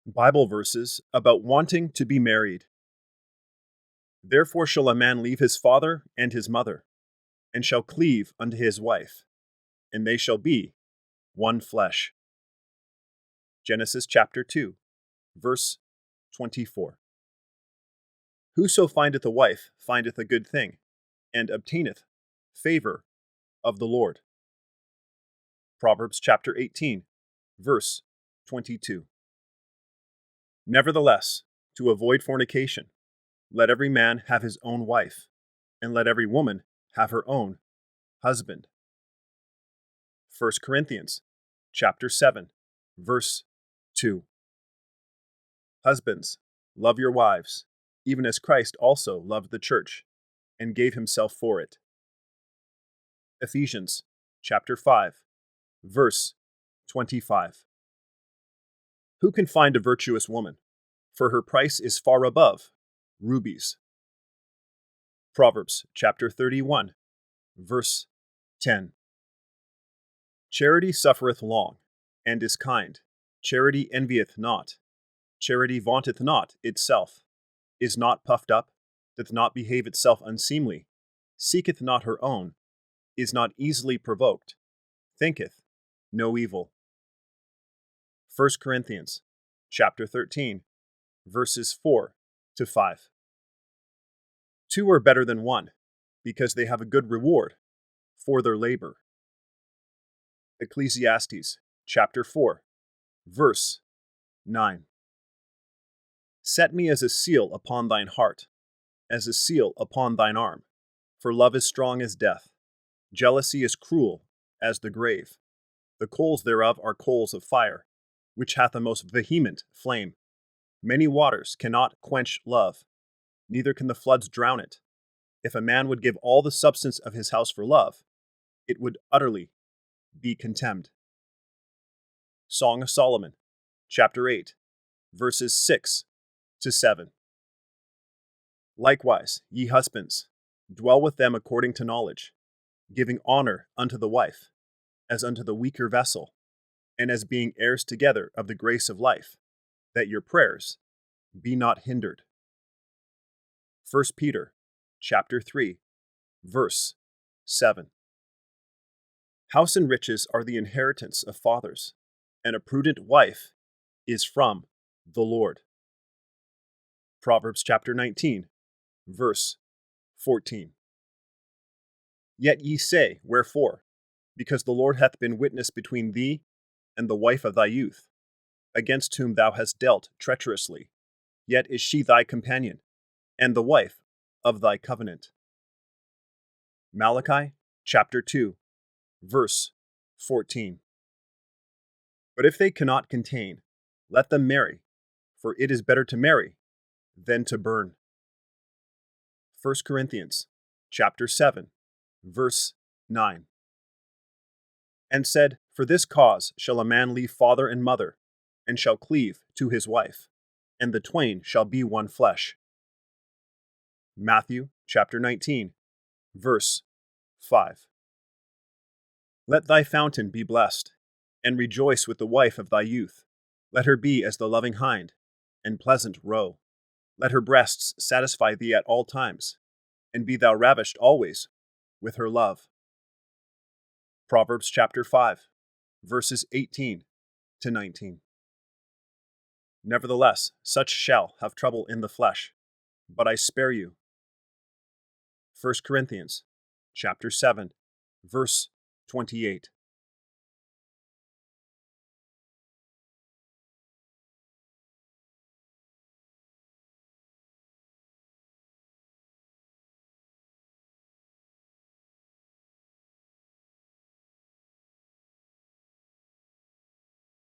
Bible verses about wanting to be married. Therefore shall a man leave his father and his mother, and shall cleave unto his wife, and they shall be one flesh. Genesis chapter 2, verse 24. Whoso findeth a wife findeth a good thing, and obtaineth favor of the Lord. Proverbs chapter 18, verse 22. Nevertheless, to avoid fornication, let every man have his own wife, and let every woman have her own husband. 1 Corinthians chapter 7, verse 2. Husbands, love your wives, even as Christ also loved the church, and gave himself for it. Ephesians chapter 5, verse 25. Who can find a virtuous woman? For her price is far above rubies. Proverbs chapter 31, verse 10. Charity suffereth long, and is kind. Charity envieth not. Charity vaunteth not itself, is not puffed up, doth not behave itself unseemly, seeketh not her own, is not easily provoked, thinketh no evil. 1 Corinthians chapter 13, verses 4 to 5. Two are better than one, because they have a good reward for their labor. Ecclesiastes chapter 4, verse 9. Set me as a seal upon thine heart, as a seal upon thine arm, for love is strong as death. Jealousy is cruel as the grave. The coals thereof are coals of fire, which hath a most vehement flame. Many waters cannot quench love, neither can the floods drown it. If a man would give all the substance of his house for love, it would utterly be contemned. Song of Solomon, chapter 8, verses 6 to 7. Likewise, ye husbands, dwell with them according to knowledge, giving honor unto the wife, as unto the weaker vessel, and as being heirs together of the grace of life, that your prayers be not hindered. 1 Peter chapter 3, verse 7. House and riches are the inheritance of fathers, and a prudent wife is from the Lord. Proverbs chapter 19, verse 14. Yet ye say, wherefore? Because the Lord hath been witness between thee and the wife of thy youth, against whom thou hast dealt treacherously, yet is she thy companion, and the wife of thy covenant. Malachi chapter 2, verse 14. But if they cannot contain, let them marry, for it is better to marry than to burn. 1 Corinthians chapter 7, verse 9. And said, for this cause shall a man leave father and mother, and shall cleave to his wife, and the twain shall be one flesh. Matthew chapter 19, verse 5. Let thy fountain be blessed, and rejoice with the wife of thy youth. Let her be as the loving hind, and pleasant roe. Let her breasts satisfy thee at all times, and be thou ravished always with her love. Proverbs chapter 5, verses 18 to 19. Nevertheless, such shall have trouble in the flesh, but I spare you. 1 Corinthians chapter 7, verse 28.